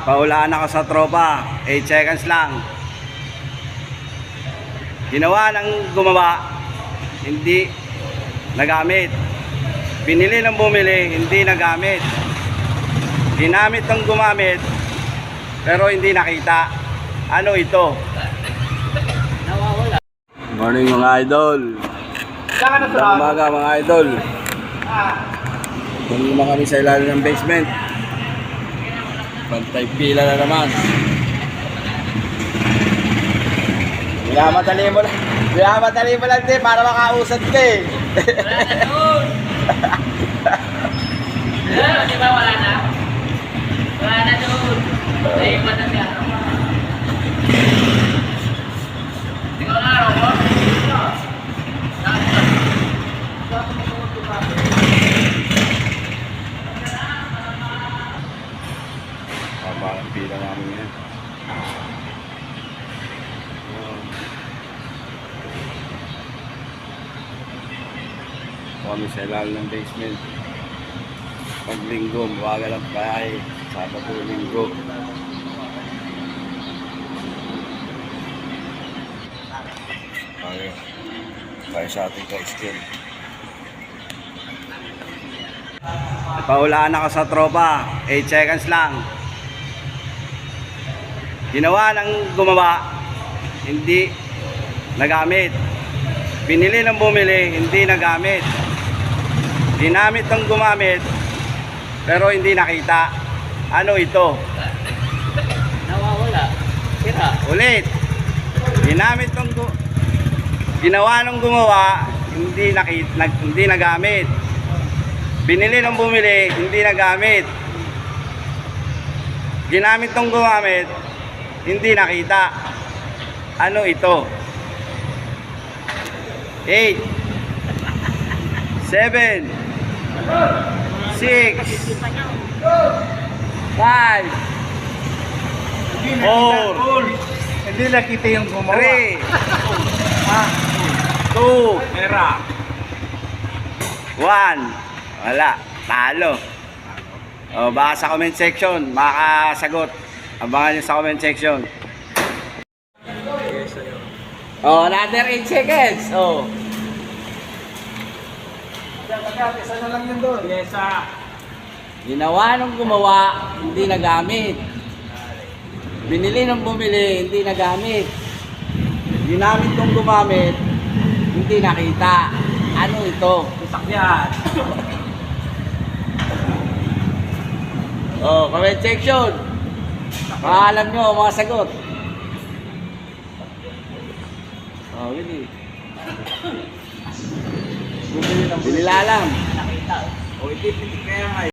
Paulaan ako sa tropa, 8 seconds lang. Ginawa ng gumawa, hindi nagamit. Binili ng bumili, hindi nagamit. Ginamit ng gumamit, pero hindi nakita. Ano ito? Nawawala. Morning mga idol. Magandang umaga mga idol. Nandito na kami sa ilalim ng basement. Pantay pila na naman. Minamadali mo lang din para makausad ka eh. Wala na doon. Di ba wala na? Wala na doon. Naiwan na siya. Ikaw na araw mo? Parang pila namin yan. Kami sa ilalim ng basement. Pag linggo, mawagal ang bahay. Sabado linggo. Tayo sa ating ka-skill. Paulaan ako sa tropa, 8 seconds lang. Ginawa ng gumawa, hindi nagamit. Binili ng bumili, hindi nagamit. Ginamit ng gumamit, pero hindi nakita. Ano ito? Nawawala. Sira. Ulit. Ginawa ng gumawa, hindi nagamit. Binili ng bumili, hindi nagamit. Ginamit ng gumamit, hindi nakita. Ano ito? 8 7 6 5 4 Hindi nakita yung gumawa. 3 2 Pera. 1. Wala, talo. O, baka sa comment section makakasagot. Abangan nyo sa comment section. Oh, another 8 seconds. Oh. Isa na lang yun doon. Yes, Ginawa ng gumawa, hindi nagamit. Binili ng bumili, hindi nagamit. Ginamit ng gumamit, hindi nakita. Ano ito? Sakyan. Oh, comment section. Alam nyo mga sagot. Oh, hindi. Binilalang. Nakita. O, ipipitik kaya nga.